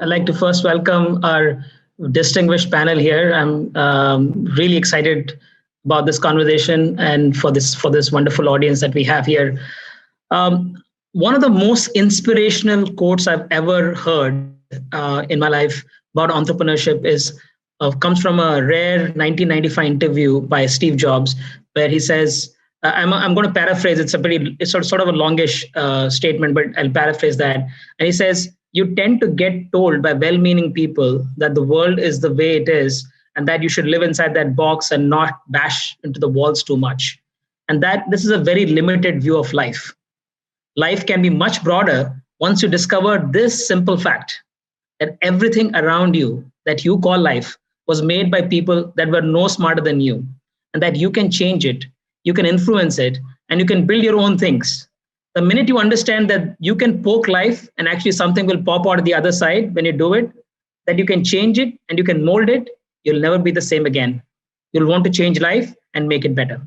I'd like to first welcome our distinguished panel here. I'm really excited about this conversation and for this wonderful audience that we have here. Um, One of the most inspirational quotes I've ever heard in my life about entrepreneurship is comes from a rare 1995 interview by Steve Jobs, where he says, I'm going to paraphrase. It's sort of a longish statement, but I'll paraphrase that. And he says, you tend to get told by well-meaning people that the world is the way it is, and that you should live inside that box and not bash into the walls too much. And that this is a very limited view of life. Life can be much broader once you discover this simple fact that everything around you that you call life was made by people that were no smarter than you, and that you can change it, you can influence it, and you can build your own things. The minute you understand that you can poke life and actually something will pop out of the other side when you do it, that you can change it and you can mold it, you'll never be the same again. You'll want to change life and make it better.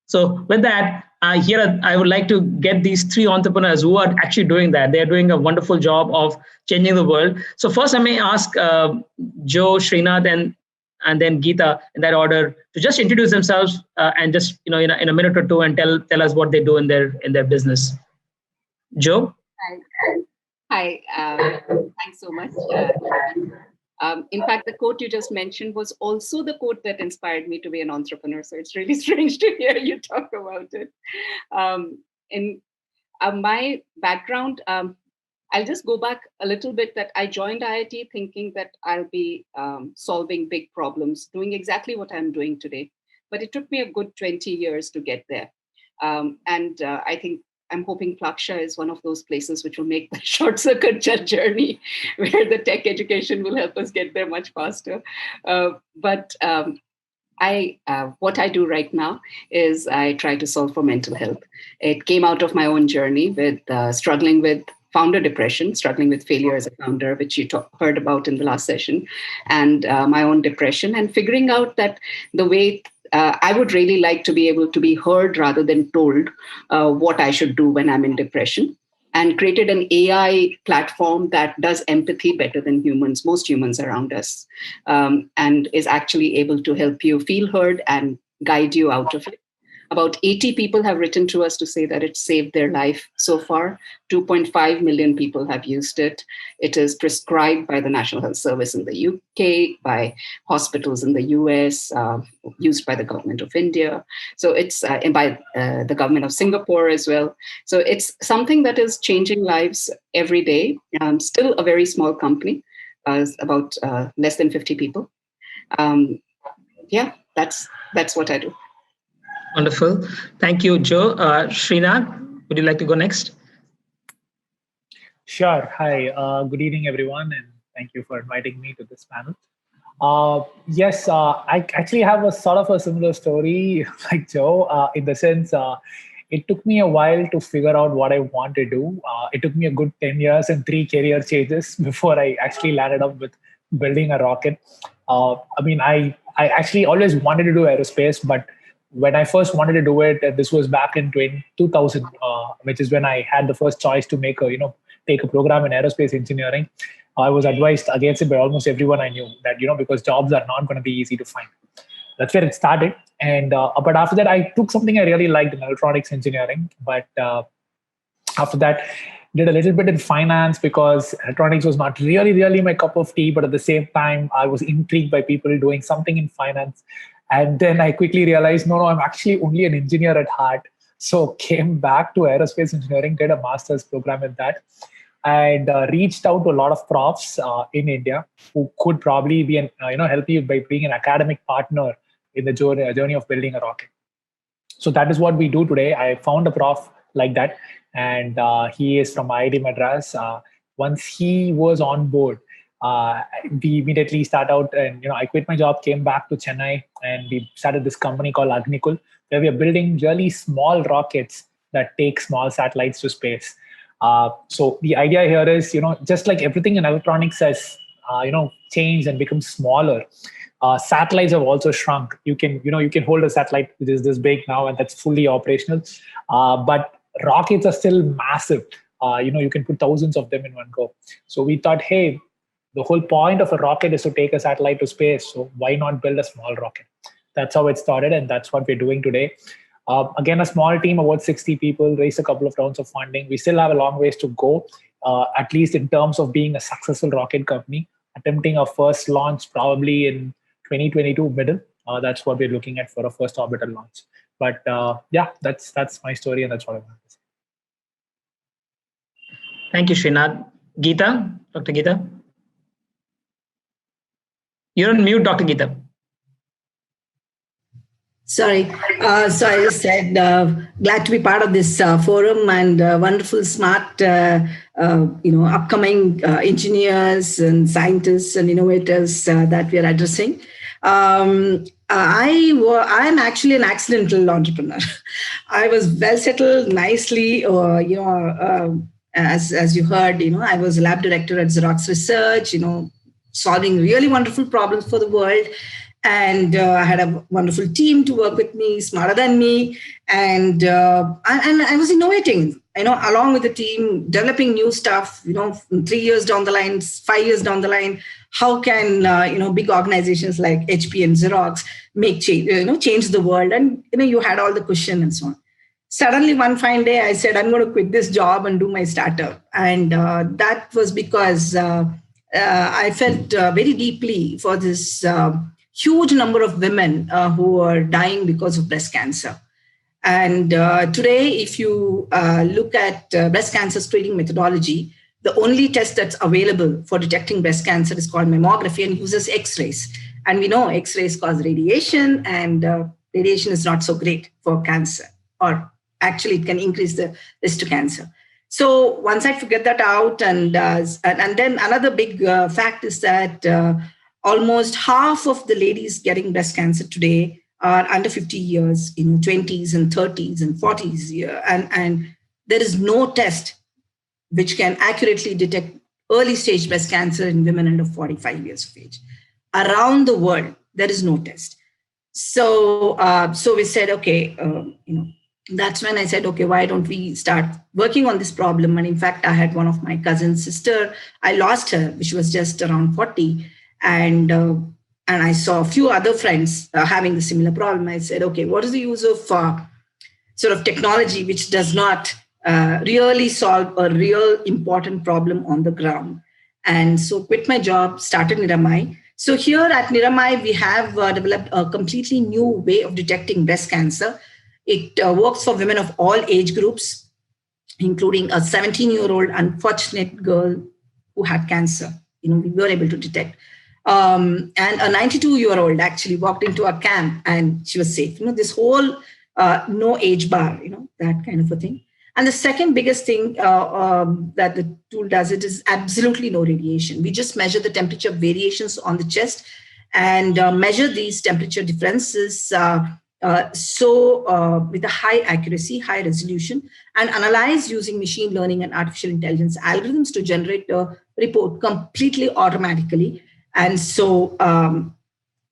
So with that, here I would like to get these three entrepreneurs who are actually doing that. They're doing a wonderful job of changing the world. So first, I may ask Joe, Srinath, and then Geeta in that order to just introduce themselves and just in a minute or two and tell us what they do in their business. Joe. Hi. Thanks so much. In fact, the quote you just mentioned was also the quote that inspired me to be an entrepreneur. So it's really strange to hear you talk about it. In my background, I'll just go back a little bit that I joined IIT thinking that I'll be solving big problems, doing exactly what I'm doing today. But it took me a good 20 years to get there. I think I'm hoping Plaksha is one of those places which will make the short circuit journey where the tech education will help us get there much faster. What I do right now is I try to solve for mental health. It came out of my own journey with struggling with founder depression, struggling with failure as a founder, which you heard about in the last session, and my own depression, and figuring out that the way I would really like to be able to be heard rather than told what I should do when I'm in depression, and created an AI platform that does empathy better than humans, most humans around us, and is actually able to help you feel heard and guide you out of it. About 80 people have written to us to say that it saved their life so far. 2.5 million people have used it. It is prescribed by the National Health Service in the UK, by hospitals in the US, used by the government of India. So it's and by the government of Singapore as well. So it's something that is changing lives every day. Still a very small company, about less than 50 people. That's what I do. Wonderful. Thank you, Joe. Srinath, would you like to go next? Sure. Hi. Good evening, everyone, and thank you for inviting me to this panel. Yes, I actually have a sort of a similar story like Joe, in the sense it took me a while to figure out what I want to do. It took me a good 10 years and 3 career changes before I actually landed up with building a rocket. I actually always wanted to do aerospace, but when I first wanted to do it, this was back in 2000, which is when I had the first choice to take a program in aerospace engineering. I was advised against it by almost everyone I knew that, because jobs are not going to be easy to find. That's where it started. But after that, I took something I really liked in electronics engineering. But after that, did a little bit in finance because electronics was not really my cup of tea. But at the same time, I was intrigued by people doing something in finance. And then I quickly realized, no, I'm actually only an engineer at heart. So came back to aerospace engineering, did a master's program in that, and reached out to a lot of profs in India who could probably be help you by being an academic partner in the journey of building a rocket. So that is what we do today. I found a prof like that, and he is from IIT Madras. Once he was on board, we immediately start out, and I quit my job, came back to Chennai, and we started this company called Agnikul, where we are building really small rockets that take small satellites to space. So the idea here is, just like everything in electronics has, changed and become smaller. Satellites have also shrunk. You can hold a satellite which is this big now, and that's fully operational. But rockets are still massive. You can put thousands of them in one go. So we thought, hey, The whole point of a rocket is to take a satellite to space. So why not build a small rocket? That's how it started, and that's what we're doing today. Again, a small team, about 60 people, raised a couple of rounds of funding. We still have a long ways to go, at least in terms of being a successful rocket company, attempting our first launch probably in 2022 middle. That's what we're looking at for a first orbital launch. But yeah, that's my story, and that's what I want to say. Thank you, Srinath. Geeta, Dr. Geeta. You're on mute, Dr. Geeta. Sorry. So I just said, glad to be part of this forum, and wonderful, smart, upcoming engineers and scientists and innovators that we are addressing. I'm actually an accidental entrepreneur. I was well settled nicely, as you heard, I was a lab director at Xerox Research, solving really wonderful problems for the world. And I had a wonderful team to work with me, smarter than me. And I was innovating, along with the team, developing new stuff, 3 years down the line, 5 years down the line, how can, big organizations like HP and Xerox make change the world? And, you had all the cushion and so on. Suddenly, one fine day, I said, I'm going to quit this job and do my startup. And that was because I felt very deeply for this huge number of women who are dying because of breast cancer. And today, if you look at breast cancer screening methodology, the only test that's available for detecting breast cancer is called mammography and uses X-rays. And we know X-rays cause radiation, and radiation is not so great for cancer, or actually it can increase the risk to cancer. So once I figured that out, and then another big fact is that almost half of the ladies getting breast cancer today are under 50 years, 20s and 30s and 40s. And there is no test which can accurately detect early stage breast cancer in women under 45 years of age. Around the world, there is no test. So we said, okay, that's when I said, okay, why don't we start working on this problem? And in fact, I had one of my cousin's sister. I lost her, which was just around 40. And I saw a few other friends having the similar problem. I said, okay, what is the use of sort of technology which does not really solve a real important problem on the ground? And so quit my job, started Niramai. So here at Niramai, we have developed a completely new way of detecting breast cancer. It works for women of all age groups, including a 17-year-old unfortunate girl who had cancer. We were able to detect. And a 92-year-old actually walked into a camp and she was safe. This whole no age bar, that kind of a thing. And the second biggest thing that the tool does, it is absolutely no radiation. We just measure the temperature variations on the chest and measure these temperature differences with a high accuracy, high resolution, and analyze using machine learning and artificial intelligence algorithms to generate a report completely automatically. And so,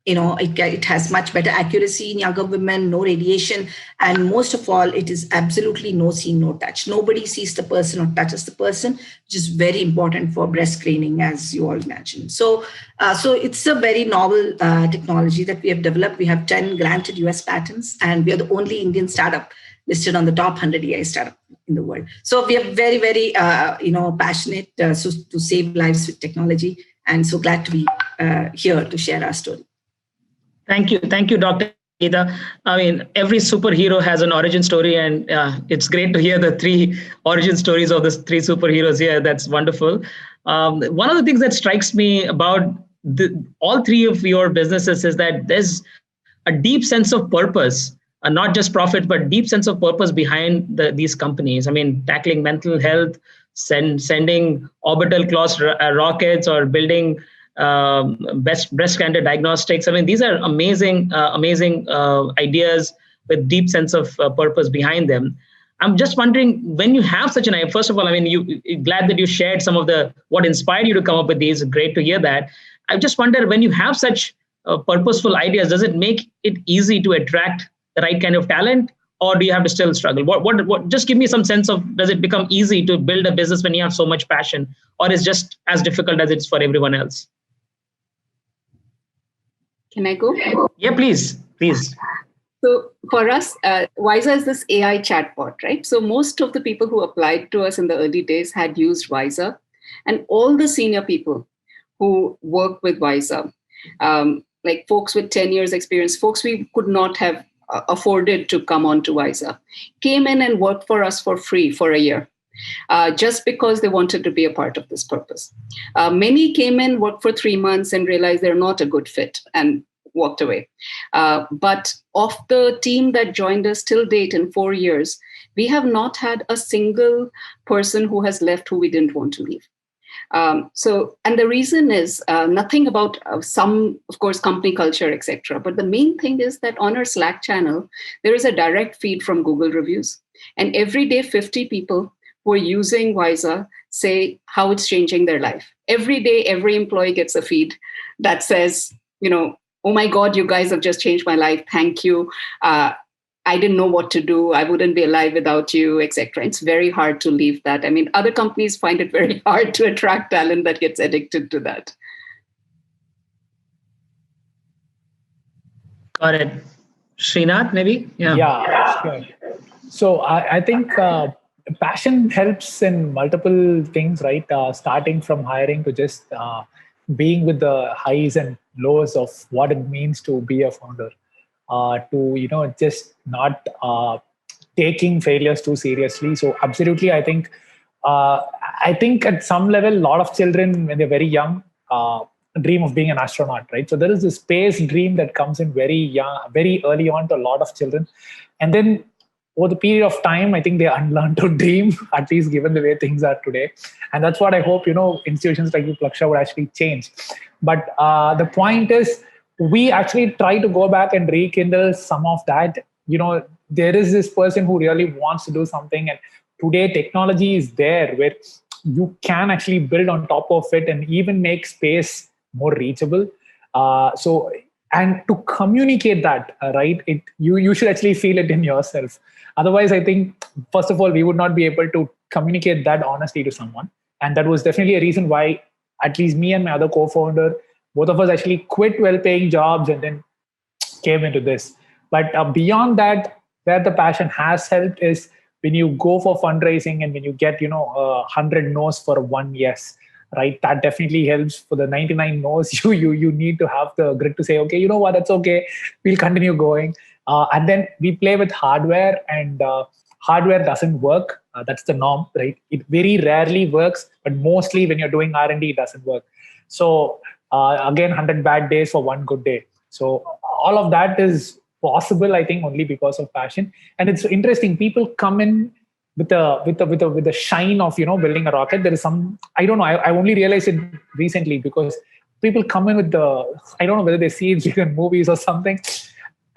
it has much better accuracy in younger women, no radiation, and most of all, it is absolutely no see, no touch. Nobody sees the person or touches the person, which is very important for breast screening, as you all imagine. So it's a very novel technology that we have developed. We have 10 granted US patents, and we are the only Indian startup listed on the top 100 AI startup in the world. So we are very, very, passionate to save lives with technology. And so glad to be here to share our story. Thank you, Dr. Geeta. I mean, every superhero has an origin story, and it's great to hear the 3 origin stories of the 3 superheroes here. That's wonderful. One of the things that strikes me about all 3 of your businesses is that there's a deep sense of purpose, not just profit, but deep sense of purpose behind these companies. I mean, tackling mental health, sending orbital class rockets, or building breast cancer diagnostics. I mean, these are amazing ideas with deep sense of purpose behind them. I'm just wondering, when you have such an idea, first of all, I mean, glad that you shared some of what inspired you to come up with these. Great to hear that. I just wonder, when you have such purposeful ideas, does it make it easy to attract the right kind of talent? or do you have to still struggle? What? Just give me some sense of, does it become easy to build a business when you have so much passion, or is just as difficult as it's for everyone else? Can I go? Yeah, please. So for us, Wyza is this AI chatbot, right? So most of the people who applied to us in the early days had used Wyza, and all the senior people who work with Wyza, like folks with 10 years experience, folks we could not have afforded to come on to Wyza, came in and worked for us for free for a year. Just because they wanted to be a part of this purpose. Many came in, worked for 3 months and realized they're not a good fit and walked away. But of the team that joined us till date in 4 years, we have not had a single person who has left who we didn't want to leave. And the reason is nothing about some, of course, company culture, etc. But the main thing is that on our Slack channel, there is a direct feed from Google reviews. And every day, 50 people who are using Wyza say how it's changing their life. Every day, every employee gets a feed that says, oh my God, you guys have just changed my life. Thank you. I didn't know what to do. I wouldn't be alive without you, etc. It's very hard to leave that. I mean, other companies find it very hard to attract talent that gets addicted to that. Got it. Srinath, maybe? Yeah, sure. So I think passion helps in multiple things, right? Starting from hiring to just being with the highs and lows of what it means to be a founder. To just not taking failures too seriously. So absolutely, I think at some level, a lot of children when they're very young dream of being an astronaut, right? So there is this space dream that comes in very young, very early on to a lot of children, and then over the period of time, I think they unlearn to dream, at least given the way things are today. And that's what I hope institutions like Plaksha would actually change. But the point is, we actually try to go back and rekindle some of that. There is this person who really wants to do something, and today technology is there where you can actually build on top of it and even make space more reachable. And to communicate that, right, you should actually feel it in yourself. Otherwise, I think, first of all, we would not be able to communicate that honestly to someone. And that was definitely a reason why at least me and my other co-founder, both of us actually quit well-paying jobs and then came into this. But beyond that, where the passion has helped is when you go for fundraising and when you get 100 no's for one yes, right? That definitely helps. For the 99 no's, you need to have the grit to say, okay, you know what, that's okay, we'll continue going. And then we play with hardware, and hardware doesn't work. That's the norm, right? It very rarely works, but mostly when you're doing R&D, it doesn't work. So again, 100 bad days for one good day. So all of that is possible, I think, only because of passion. And it's interesting. People come in with the shine of building a rocket. There is some, I don't know. I only realized it recently because people come in with I don't know whether they see it in movies or something,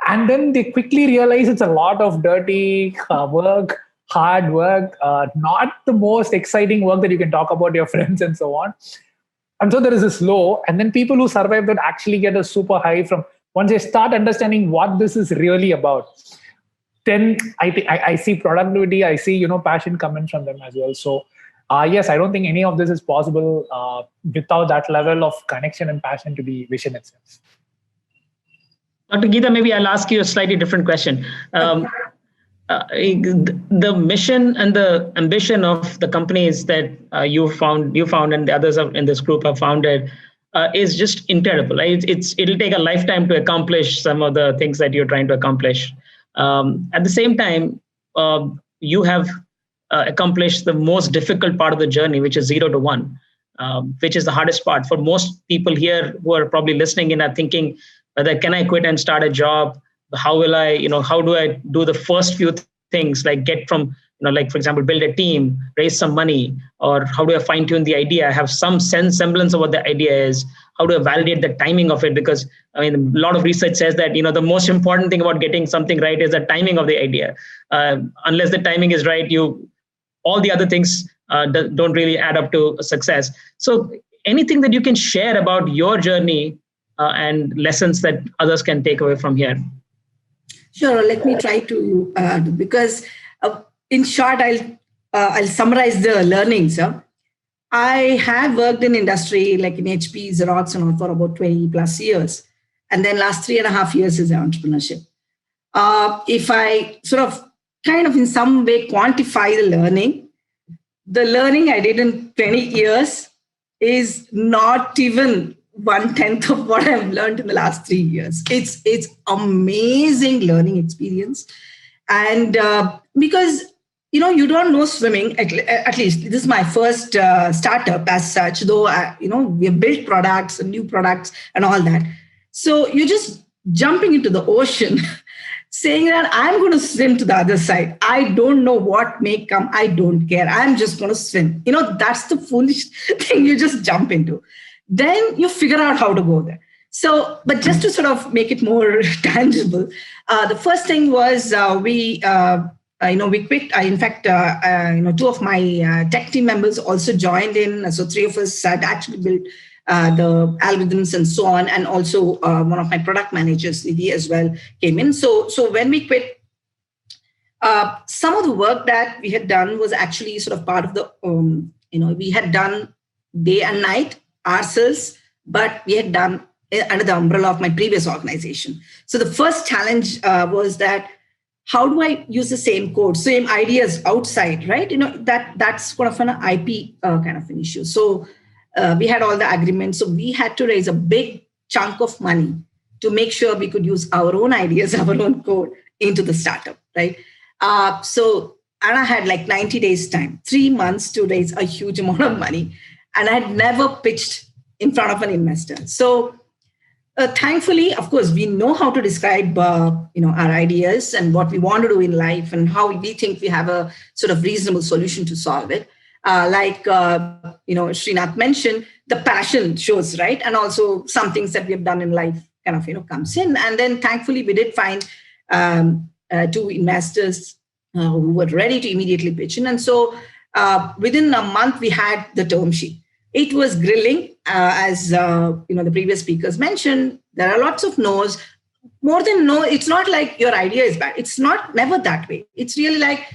and then they quickly realize it's a lot of dirty work, hard work, not the most exciting work that you can talk about to your friends and so on. And so there is this low, and then people who survive that actually get a super high from once they start understanding what this is really about. Then I see productivity, I see passion coming from them as well. So yes, I don't think any of this is possible without that level of connection and passion to the vision itself. Dr. Geeta, maybe I'll ask you a slightly different question. The mission and the ambition of the companies that you found and the others in this group have founded is just incredible. Right? It'll take a lifetime to accomplish some of the things that you're trying to accomplish. At the same time, you have accomplished the most difficult part of the journey, which is 0 to 1, which is the hardest part for most people here who are probably listening in are thinking, whether can I quit and start a job? How will I, how do I do the first few things, like get from, like, for example, build a team, raise some money, or how do I fine tune the idea? I have some semblance of what the idea is. How do I validate the timing of it? Because a lot of research says that, the most important thing about getting something right is the timing of the idea. Unless the timing is right, all the other things don't really add up to success. So anything that you can share about your journey and lessons that others can take away from here? Sure. Let me try to because in short, I'll summarize the learnings. I have worked in industry like in HP, Xerox, and all for about 20 plus years, and then last 3.5 years is entrepreneurship. If I sort of kind of in some way quantify the learning I did in 20 years is not even 1/10 of what I've learned in the last 3 years. It's amazing learning experience, and because you don't know swimming. At least this is my first startup as such. Though we have built products and new products and all that. So you're just jumping into the ocean, saying that I'm going to swim to the other side. I don't know what may come. I don't care. I'm just going to swim. That's the foolish thing you just jump into. Then you figure out how to go there. So, but just to sort of make it more tangible, the first thing was we quit. In fact, two of my tech team members also joined in. So 3 of us had actually built the algorithms and so on. And also one of my product managers, Nidhi, as well came in. So when we quit, some of the work that we had done was actually sort of part of the, we had done day and night ourselves, but we had done under the umbrella of my previous organization. So the first challenge was that how do I use the same code, same ideas outside, right? That's kind of an IP kind of an issue. So we had all the agreements. So we had to raise a big chunk of money to make sure we could use our own ideas, our own code into the startup, right? So Anna had like 90 days time, 3 months to raise a huge amount of money. And I had never pitched in front of an investor. So thankfully, of course, we know how to describe, our ideas and what we want to do in life and how we think we have a sort of reasonable solution to solve it. Srinath mentioned, the passion shows, right? And also some things that we have done in life kind of, comes in. And then thankfully, we did find 2 investors who were ready to immediately pitch in. And so within a month, we had the term sheet. It was grilling, as the previous speakers mentioned. There are lots of no's. More than no, it's not like your idea is bad. It's never that way. It's really like,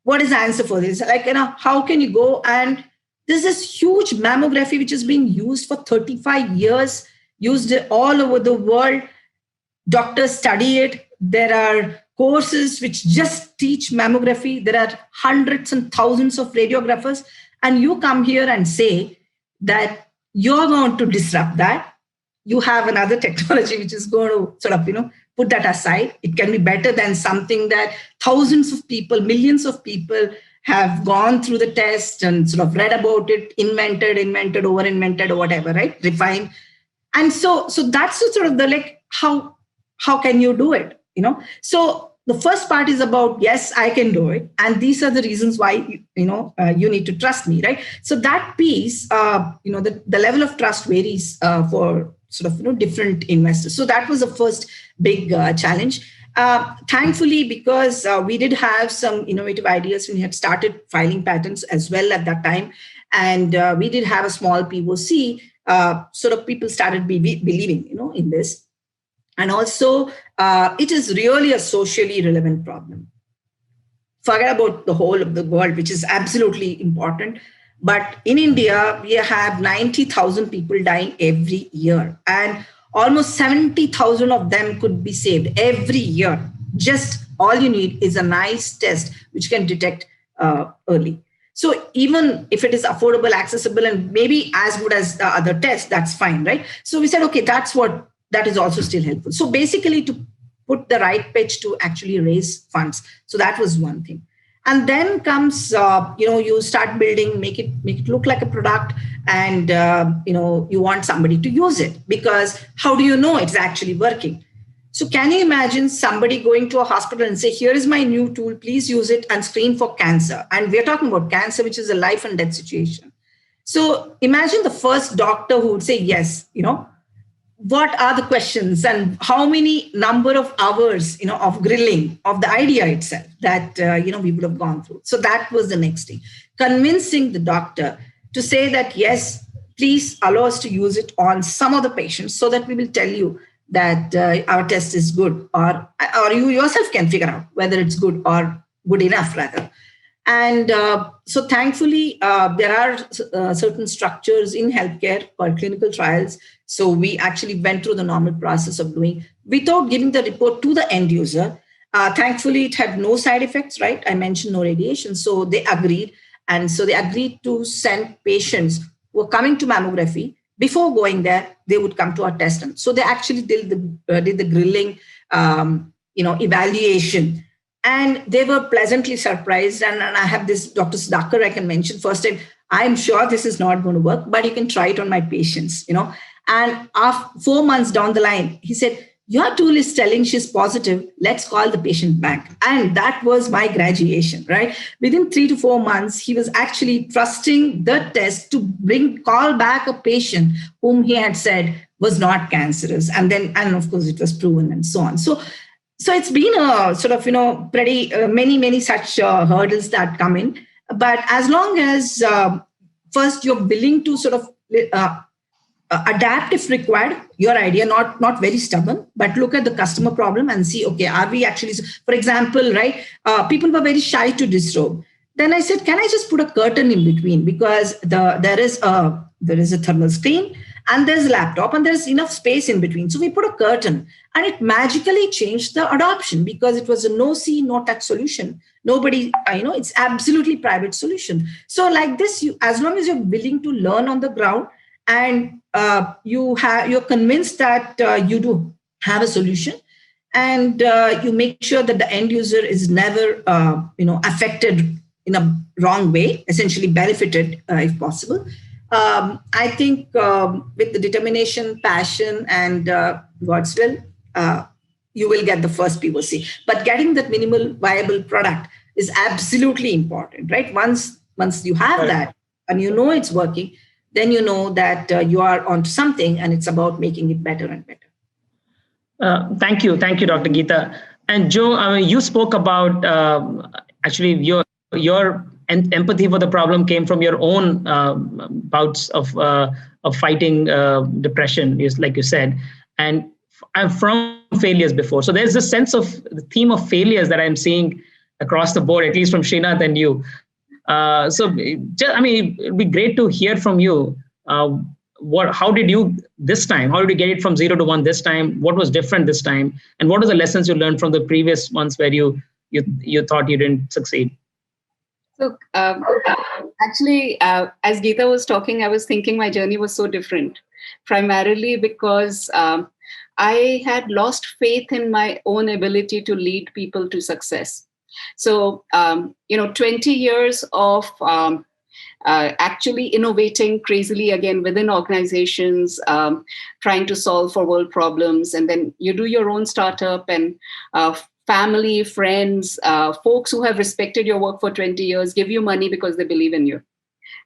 what is the answer for this? Like, how can you go? And there's this huge mammography which has been used for 35 years, used all over the world. Doctors study it. There are courses which just teach mammography. There are hundreds and thousands of radiographers. And you come here and say that you're going to disrupt that. You have another technology which is going to sort of, put that aside. It can be better than something that thousands of people, millions of people have gone through the test and sort of read about it, invented, over-invented, or whatever, right? Refined. And so that's sort of the like, how can you do it? So the first part is about, yes, I can do it. And these are the reasons why, you need to trust me, right? So that piece, the level of trust varies for sort of, different investors. So that was the first big challenge. Thankfully, because we did have some innovative ideas, we had started filing patents as well at that time. And we did have a small POC, sort of people started believing, in this. And also, it is really a socially relevant problem. Forget about the whole of the world, which is absolutely important. But in India, we have 90,000 people dying every year. And almost 70,000 of them could be saved every year. Just all you need is a nice test which can detect early. So even if it is affordable, accessible, and maybe as good as the other tests, that's fine, right? So we said, okay, that is also still helpful. So basically to put the right pitch to actually raise funds. So that was one thing. And then comes, you start building, make it look like a product, and, you want somebody to use it, because how do you know it's actually working? So can you imagine somebody going to a hospital and say, here is my new tool, please use it and screen for cancer. And we're talking about cancer, which is a life and death situation. So imagine the first doctor who would say, yes, what are the questions and how many number of hours, of grilling of the idea itself that, we would have gone through. So that was the next thing. Convincing the doctor to say that, yes, please allow us to use it on some of the patients so that we will tell you that our test is good, or you yourself can figure out whether it's good or good enough rather. And so thankfully, there are certain structures in healthcare called clinical trials. So we actually went through the normal process of doing without giving the report to the end user. Thankfully, it had no side effects, right? I mentioned no radiation. So they agreed. And so they agreed to send patients who were coming to mammography. Before going there, they would come to our test. And so they actually did the grilling, evaluation. And they were pleasantly surprised. And I have this Dr. Sudhakar I can mention first time. I'm sure this is not going to work, but you can try it on my patients, And after 4 months down the line, he said, your tool is telling she's positive. Let's call the patient back. And that was my graduation, right? Within 3 to 4 months, he was actually trusting the test to call back a patient whom he had said was not cancerous. And of course, it was proven and so on. So it's been a sort of, pretty many such hurdles that come in. But as long as first you're willing to sort of adapt if required, your idea, not very stubborn, but look at the customer problem and see, okay, are we actually, for example, right, people were very shy to disrobe. Then I said, can I just put a curtain in between? Because there is a thermal screen and there's a laptop and there's enough space in between. So we put a curtain and it magically changed the adoption because it was a no see, no touch solution. Nobody, it's absolutely private solution. So like this, as long as you're willing to learn on the ground and you're convinced that you do have a solution, and you make sure that the end user is never affected in a wrong way, essentially benefited if possible. I think with the determination, passion, and God's will, you will get the first POC. But getting that minimal viable product is absolutely important, right? Once you have that and you know it's working, then you know that you are onto something, and it's about making it better and better. Thank you, Dr. Geeta. And Joe, you spoke about actually your empathy for the problem came from your own bouts of fighting depression, like you said, and from failures before. So there's this sense of the theme of failures that I'm seeing across the board, at least from Srinath and you. It'd be great to hear from you. How did you this time? How did you get it from 0 to 1 this time? What was different this time? And what are the lessons you learned from the previous ones where you thought you didn't succeed? So actually, as Geeta was talking, I was thinking my journey was so different, primarily because I had lost faith in my own ability to lead people to success. So, 20 years of actually innovating crazily again within organizations, trying to solve for world problems. And then you do your own startup, and family, friends, folks who have respected your work for 20 years give you money because they believe in you.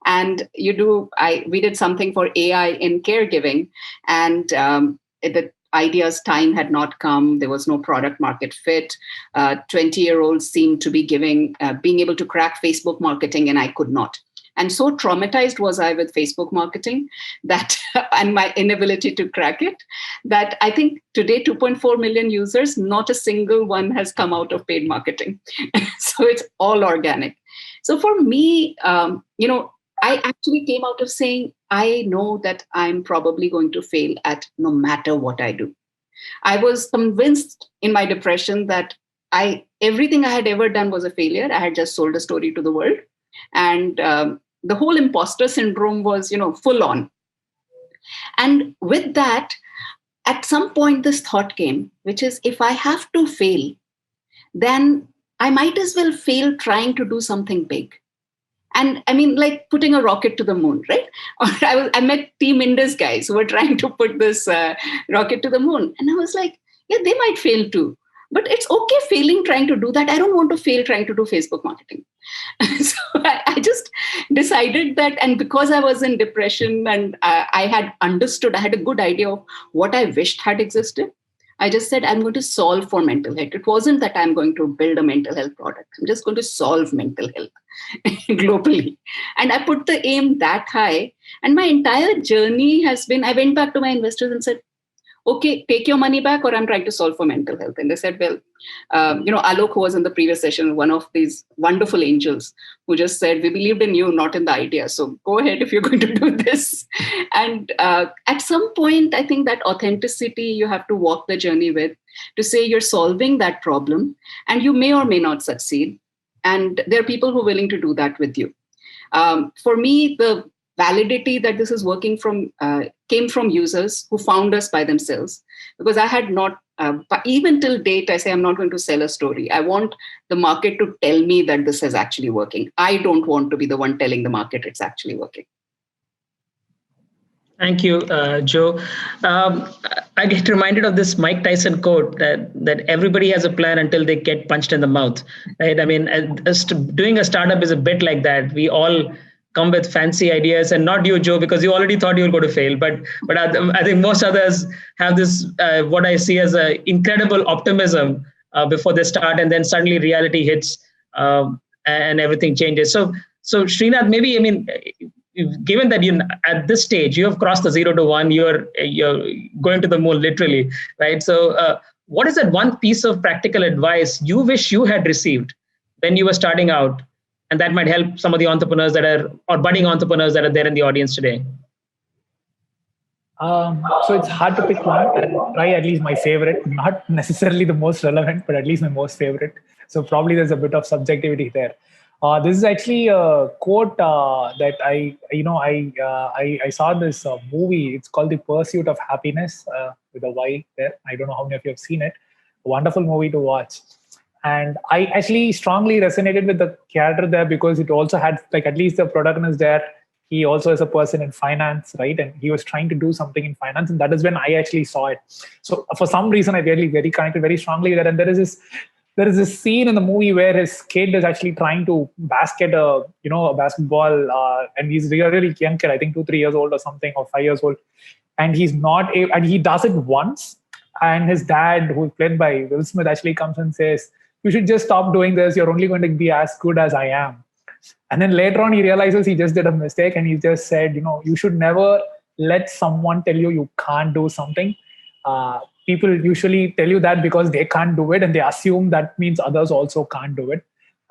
And we did something for AI in caregiving, and the idea's time had not come. There was no product market fit. 20-year-olds seemed to be being able to crack Facebook marketing, and I could not. And so traumatized was I with Facebook marketing and my inability to crack it, that I think today 2.4 million users, not a single one has come out of paid marketing. So it's all organic. So for me, I actually came out of saying, I know that I'm probably going to fail at no matter what I do. I was convinced in my depression that everything I had ever done was a failure. I had just sold a story to the world. And the whole imposter syndrome was, full on. And with that, at some point, this thought came, which is, if I have to fail, then I might as well fail trying to do something big. And I mean, like putting a rocket to the moon, right? Or I met Team Indus guys who were trying to put this rocket to the moon. And I was like, yeah, they might fail too. But it's okay failing trying to do that. I don't want to fail trying to do Facebook marketing. So I just decided that, and because I was in depression and I had understood, I had a good idea of what I wished had existed, I just said, I'm going to solve for mental health. It wasn't that I'm going to build a mental health product. I'm just going to solve mental health globally. And I put the aim that high. And my entire journey has been, I went back to my investors and said, okay, take your money back, or I'm trying to solve for mental health. And they said, well, Alok, who was in the previous session, one of these wonderful angels who just said, we believed in you, not in the idea. So go ahead if you're going to do this. And at some point, I think that authenticity you have to walk the journey with, to say you're solving that problem and you may or may not succeed. And there are people who are willing to do that with you. For me, the validity that this is working came from users who found us by themselves, because I had not, but even till date, I say I'm not going to sell a story. I want the market to tell me that this is actually working. I don't want to be the one telling the market it's actually working. Thank you, Joe. I get reminded of this Mike Tyson quote that everybody has a plan until they get punched in the mouth, right? I mean, doing a startup is a bit like that. We all come with fancy ideas, and not you, Joe, because you already thought you were going to fail. But I think most others have this, what I see as an incredible optimism before they start, and then suddenly reality hits and everything changes. So Srinath, maybe, I mean, given that you at this stage you have crossed the 0 to 1, you're going to the moon literally, right? So what is that one piece of practical advice you wish you had received when you were starting out, and that might help some of the entrepreneurs or budding entrepreneurs that are there in the audience today? So it's hard to pick one. I'll try at least my favorite, not necessarily the most relevant, but at least my most favorite. So probably there's a bit of subjectivity there. This is actually a quote that I saw this movie. It's called The Pursuit of Happiness with a Y there. I don't know how many of you have seen it. A wonderful movie to watch. And I actually strongly resonated with the character there, because it also had, like, at least the protagonist there, he also is a person in finance, right? And he was trying to do something in finance. And that is when I actually saw it. So for some reason, I really very connected very strongly with that. And there is this scene in the movie where his kid is actually trying to basket a basketball, and he's really young kid, I think 2-3 years old or something, or 5 years old, and he's not able, and he does it once, and his dad, who is played by Will Smith, actually comes and says, "You should just stop doing this. You're only going to be as good as I am." And then later on, he realizes he just did a mistake, and he just said, you should never let someone tell you can't do something. People usually tell you that because they can't do it, and they assume that means others also can't do it.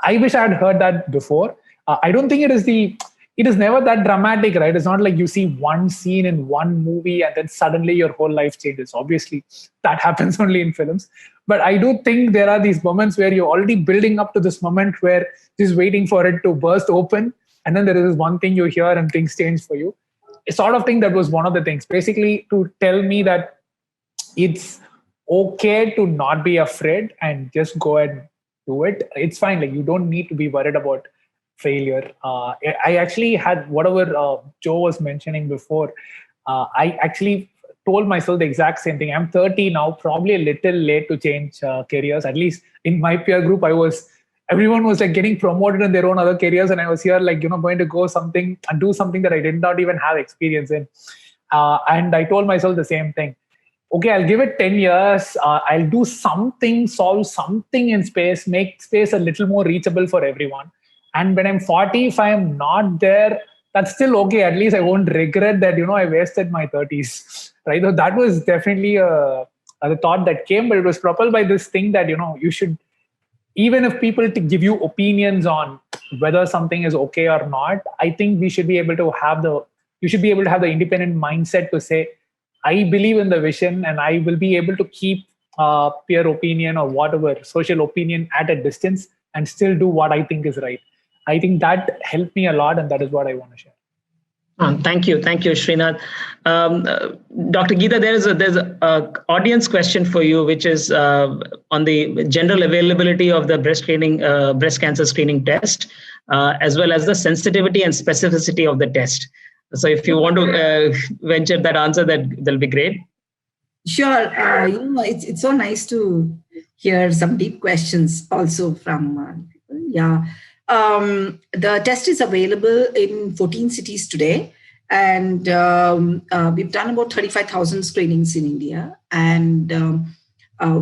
I wish I had heard that before. I don't think it is never that dramatic, right? It's not like you see one scene in one movie and then suddenly your whole life changes. Obviously, that happens only in films. But I do think there are these moments where you're already building up to this moment where just waiting for it to burst open. And then there is this one thing you hear and things change for you. I sort of think that was one of the things, basically to tell me that it's okay to not be afraid and just go and do it. It's fine. Like, you don't need to be worried about failure. I actually had whatever Joe was mentioning before. I actually told myself the exact same thing. I'm 30 now, probably a little late to change careers. At least in my peer group, everyone was like getting promoted in their own other careers, and I was here like going to go something and do something that I did not even have experience in. And I told myself the same thing. Okay, I'll give it 10 years. I'll do something, solve something in space, make space a little more reachable for everyone. And when I'm 40, if I'm not there, that's still okay. At least I won't regret that, I wasted my 30s, right? So that was definitely the thought that came, but it was propelled by this thing that, you should, even if people give you opinions on whether something is okay or not, I think you should be able to have the independent mindset to say, I believe in the vision, and I will be able to keep peer opinion or whatever social opinion at a distance and still do what I think is right. I think that helped me a lot, and that is what I want to share. Thank you, Srinath. Dr. Geeta, there's a audience question for you, which is on the general availability of the breast cancer screening test, as well as the sensitivity and specificity of the test. So if you want to venture that answer, that'll be great. Sure. It's so nice to hear some deep questions also from people. Yeah. The test is available in 14 cities today, and we've done about 35,000 screenings in India, and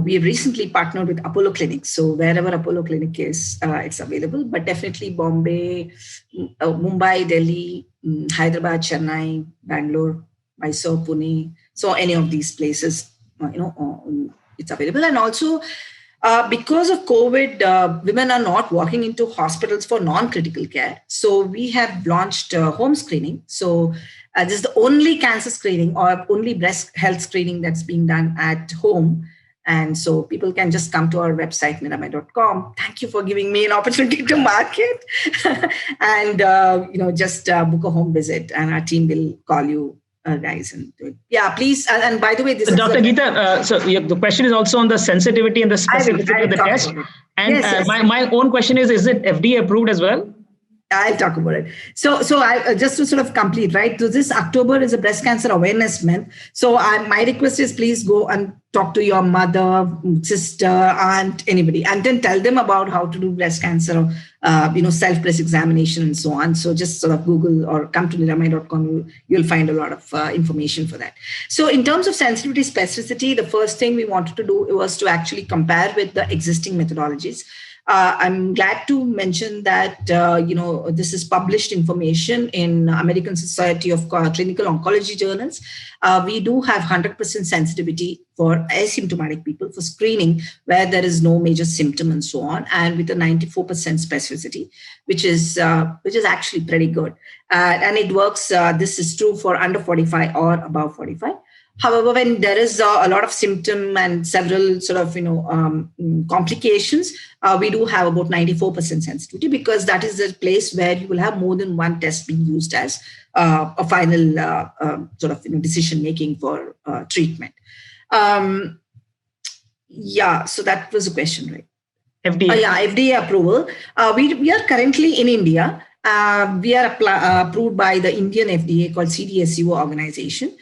we have recently partnered with Apollo Clinics. So wherever Apollo Clinic is, it's available, but definitely Bombay, Mumbai, Delhi, Hyderabad, Chennai, Bangalore, Mysore, Pune. So any of these places, it's available. And also, because of COVID, women are not walking into hospitals for non-critical care. So we have launched home screening. So this is the only cancer screening or only breast health screening that's being done at home. And so people can just come to our website, niramai.com. Thank you for giving me an opportunity to market. And, just book a home visit and our team will call you guys and do it. Yeah, please. And by the way, this Dr. Geeta, the question is also on the sensitivity and the specificity of the test. And yes. My own question is it FDA approved as well? I'll talk about it. So I just to sort of complete, right? So this October is a breast cancer awareness month. So my request is please go and talk to your mother, sister, aunt, anybody, and then tell them about how to do breast cancer, self-breast examination and so on. So just sort of Google or come to niramai.com. You'll find a lot of information for that. So in terms of sensitivity, specificity, the first thing we wanted to do was to actually compare with the existing methodologies. I'm glad to mention that, this is published information in American Society of Clinical Oncology journals. We do have 100% sensitivity for asymptomatic people for screening where there is no major symptom and so on, and with a 94% specificity, which is actually pretty good. And it works. This is true for under 45 or above 45. However, when there is a lot of symptom and several sort of, complications, we do have about 94% sensitivity because that is the place where you will have more than one test being used as a final decision-making for treatment. So that was a question, right? FDA. FDA approval. We are currently in India. We are approved by the Indian FDA called CDSCO organization.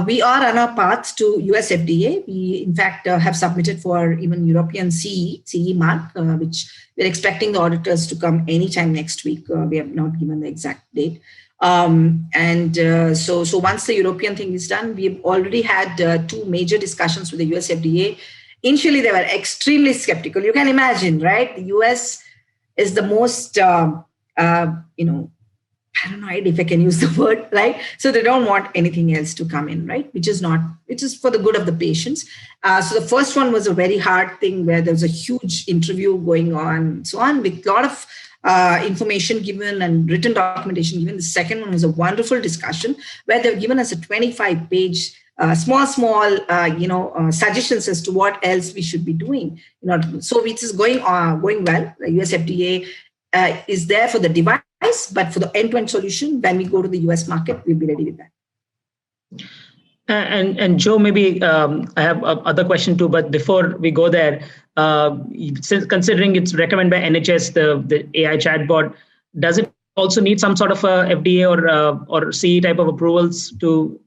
We are on our path to US FDA. We, in fact, have submitted for even European CE mark, which we're expecting the auditors to come anytime next week. We have not given the exact date. So once the European thing is done, we've already had 2 major discussions with the US FDA. Initially, they were extremely skeptical. You can imagine, right? The US is the most, paranoid, if I can use the word, right? So they don't want anything else to come in, right? Which is for the good of the patients. So the first one was a very hard thing where there was a huge interview going on, so on, with a lot of information given and written documentation given. The second one was a wonderful discussion where they've given us a 25-page small suggestions as to what else we should be doing. So it is going well. The US FDA is there for the device, but for the end-to-end solution, when we go to the US market, we'll be ready with that. And Joe, maybe I have other question too, but before we go there, considering it's recommended by NHS, the AI chatbot, does it also need some sort of a FDA or CE type of approvals to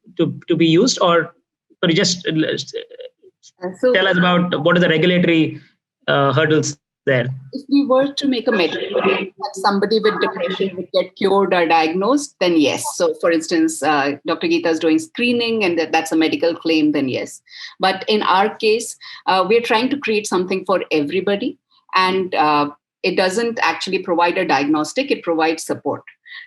be used, or could you just tell us about what are the regulatory hurdles there? If we were to make a medical claim that somebody with depression would get cured or diagnosed, then yes. So for instance, Dr. Geeta is doing screening and that's a medical claim, then yes. But in our case, we're trying to create something for everybody. And it doesn't actually provide a diagnostic, it provides support.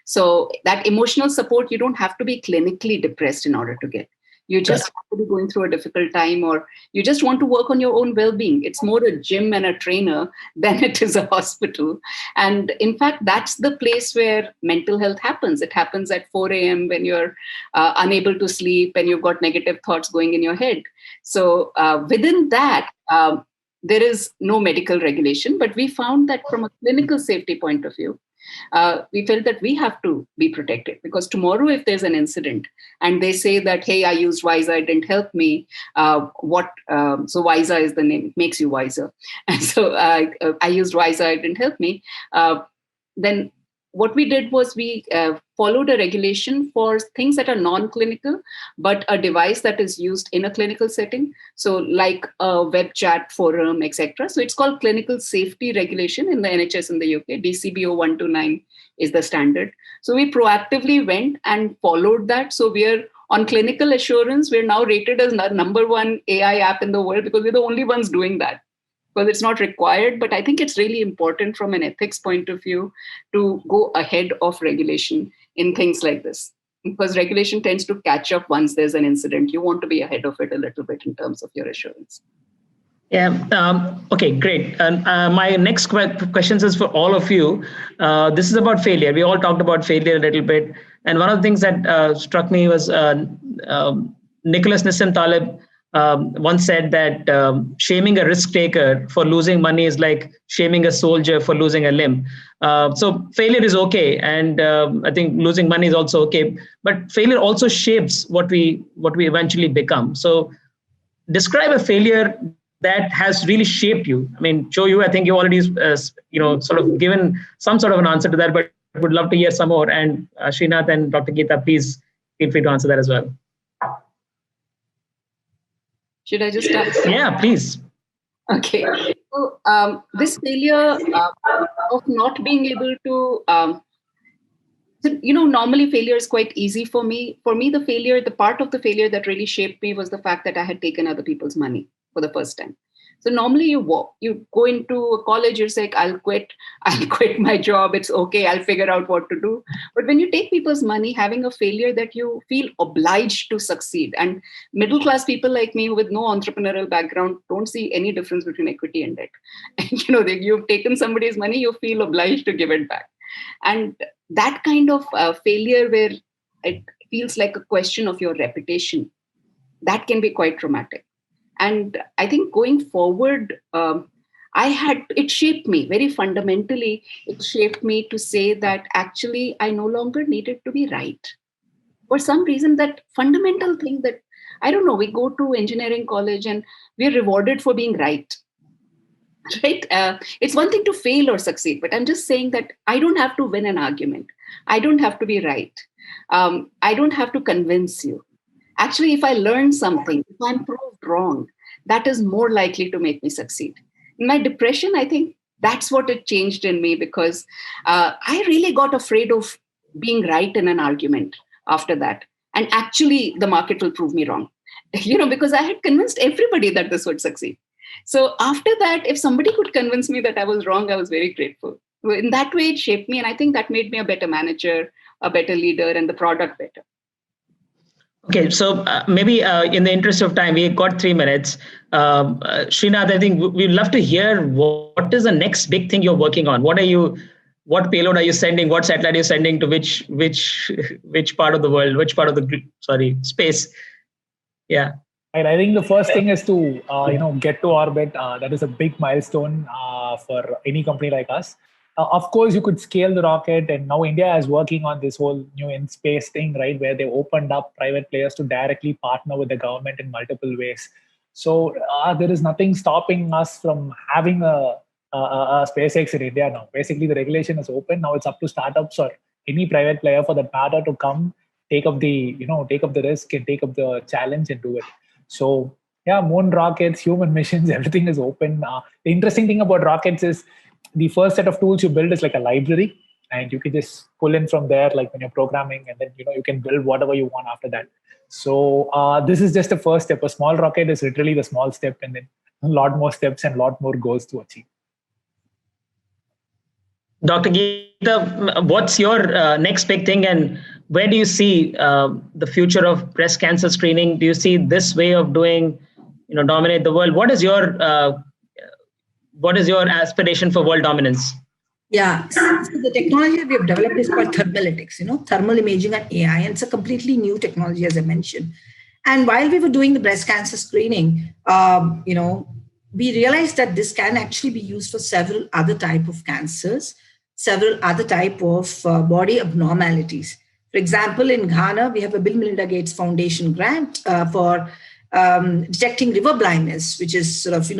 So that emotional support, you don't have to be clinically depressed in order to get. You just have to be going through a difficult time, or you just want to work on your own well-being. It's more a gym and a trainer than it is a hospital. And in fact, that's the place where mental health happens. It happens at 4 a.m. when you're unable to sleep and you've got negative thoughts going in your head. So within that, there is no medical regulation, but we found that from a clinical safety point of view, we felt that we have to be protected, because tomorrow if there's an incident and they say that, hey, I used Wyza, it didn't help me, so Wyza is the name, makes you wiser. And so I used Wyza, it didn't help me. Then what we did was we followed a regulation for things that are non-clinical, but a device that is used in a clinical setting. So like a web chat forum, etc. So it's called clinical safety regulation in the NHS in the UK. DCBO 129 is the standard. So we proactively went and followed that. So we're on clinical assurance. We're now rated as number 1 AI app in the world because we're the only ones doing that. Because it's not required, but I think it's really important from an ethics point of view to go ahead of regulation in things like this. because regulation tends to catch up once there's an incident. You want to be ahead of it a little bit in terms of your assurance. Yeah. Okay, great. And my next questions is for all of you. This is about failure. We all talked about failure a little bit. And one of the things that struck me was Nicholas Nissim Taleb once said that shaming a risk taker for losing money is like shaming a soldier for losing a limb. So failure is okay. And I think losing money is also okay. But failure also shapes what we eventually become. So describe a failure that has really shaped you. I mean, Joe, I think you already, sort of given some sort of an answer to that, but would love to hear some more. And Srinath and Dr. Geeta, please feel free to answer that as well. Should I just start? Yeah, please. Okay. So this failure of not being able to, normally failure is quite easy for me. For me, the part of the failure that really shaped me was the fact that I had taken other people's money for the first time. So normally you go into a college, you're like, I'll quit my job. It's okay. I'll figure out what to do. But when you take people's money, having a failure that you feel obliged to succeed, and middle class people like me with no entrepreneurial background don't see any difference between equity and debt. And, you've taken somebody's money, you feel obliged to give it back. And that kind of failure where it feels like a question of your reputation, that can be quite traumatic. And I think going forward, it shaped me very fundamentally. It shaped me to say that actually I no longer needed to be right. For some reason, that fundamental thing that, I don't know, we go to engineering college and we're rewarded for being right. Right? It's one thing to fail or succeed, but I'm just saying that I don't have to win an argument. I don't have to be right. I don't have to convince you. Actually, if I learn something, if I'm proved wrong, that is more likely to make me succeed. In my depression, I think that's what it changed in me, because I really got afraid of being right in an argument after that. And actually, the market will prove me wrong, because I had convinced everybody that this would succeed. So after that, if somebody could convince me that I was wrong, I was very grateful. In that way, it shaped me. And I think that made me a better manager, a better leader, and the product better. Okay, so maybe in the interest of time, we got 3 minutes. Srinath, I think we'd love to hear what is the next big thing you're working on. What payload are you sending? What satellite are you sending to which part of the world? Which part of the space? Yeah. And I think the first thing is to get to orbit. That is a big milestone for any company like us. Of course, you could scale the rocket, and now India is working on this whole new in-space thing, right, where they opened up private players to directly partner with the government in multiple ways. So there is nothing stopping us from having a SpaceX in India now. Basically, the regulation is open. Now it's up to startups or any private player for that matter to come take up the risk and take up the challenge and do it. So yeah, moon rockets, human missions, everything is open. The interesting thing about rockets is the first set of tools you build is like a library, and you can just pull in from there, like when you're programming, and then you can build whatever you want after that. So this is just the first step. A small rocket is literally the small step, and then a lot more steps and a lot more goals to achieve. Dr. Geeta, what's your next big thing, and where do you see the future of breast cancer screening? Do you see this way of doing, dominate the world? What is your aspiration for world dominance? Yeah, so the technology that we have developed is called thermalytics, thermal imaging and AI, and it's a completely new technology, as I mentioned. And while we were doing the breast cancer screening, we realized that this can actually be used for several other type of cancers, several other type of body abnormalities. For example, in Ghana, we have a Bill and Melinda Gates Foundation grant for detecting river blindness, which is sort of,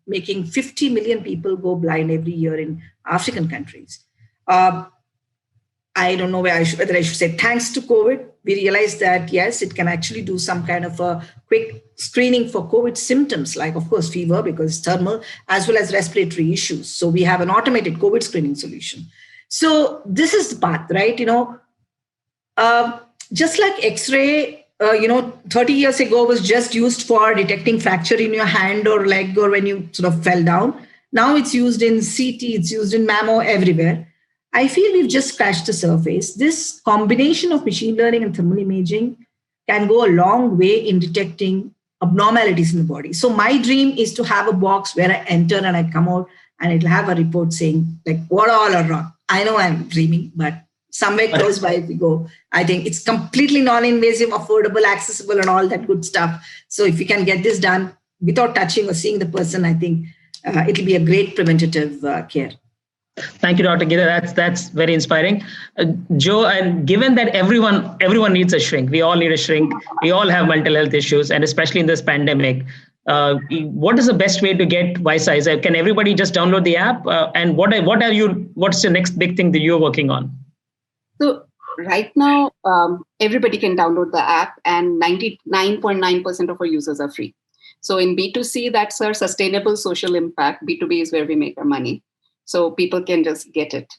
making 50 million people go blind every year in African countries. I don't know whether I should say thanks to COVID, we realized that, yes, it can actually do some kind of a quick screening for COVID symptoms, like, of course, fever, because it's thermal, as well as respiratory issues. So we have an automated COVID screening solution. So this is the path, right? Just like X-ray, 30 years ago was just used for detecting fracture in your hand or leg or when you sort of fell down. Now it's used in CT, it's used in mammo, everywhere. I feel we've just scratched the surface. This combination of machine learning and thermal imaging can go a long way in detecting abnormalities in the body. So my dream is to have a box where I enter and I come out and it'll have a report saying like what all are wrong. I know I'm dreaming, but somewhere close by if we go, I think it's completely non-invasive, affordable, accessible, and all that good stuff. So if we can get this done without touching or seeing the person, I think it'll be a great preventative care. Thank you, Dr. Geeta. That's very inspiring. Joe, and given that everyone needs a shrink, we all need a shrink. We all have mental health issues, and especially in this pandemic, what is the best way to get Vysa? Can everybody just download the app? And what's the next big thing that you're working on? So right now, everybody can download the app, and 99.9% of our users are free. So in B2C, that's our sustainable social impact. B2B is where we make our money. So people can just get it.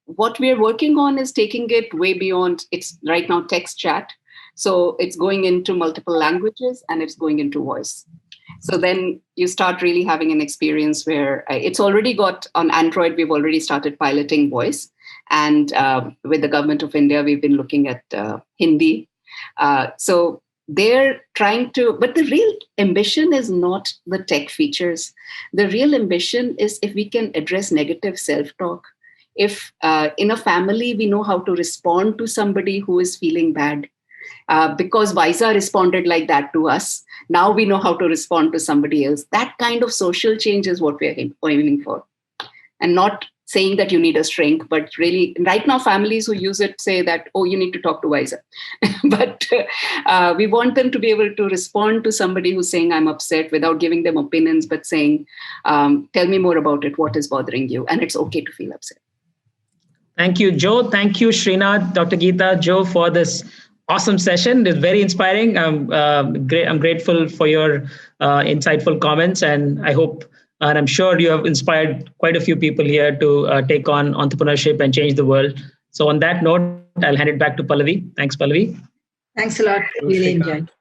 What we're working on is taking it way beyond, it's right now text chat. So it's going into multiple languages and it's going into voice. So then you start really having an experience where it's already got on Android, we've already started piloting voice. And with the government of India, we've been looking at Hindi. So they're trying to, but the real ambition is not the tech features. The real ambition is if we can address negative self-talk. If in a family, we know how to respond to somebody who is feeling bad, because Vysa responded like that to us. Now we know how to respond to somebody else. That kind of social change is what we're aiming for. And not saying that you need a shrink, but really right now families who use it say that, oh, you need to talk to Vysa. But we want them to be able to respond to somebody who's saying, I'm upset, without giving them opinions, but saying, tell me more about it. What is bothering you? And it's okay to feel upset. Thank you, Joe. Thank you, Srinath, Dr. Geeta, Joe, for this awesome session. It's very inspiring. I'm grateful for your insightful comments, and I hope and I'm sure you have inspired quite a few people here to take on entrepreneurship and change the world. So on that note, I'll hand it back to Pallavi. Thanks, Pallavi. Thanks a lot. Really enjoyed.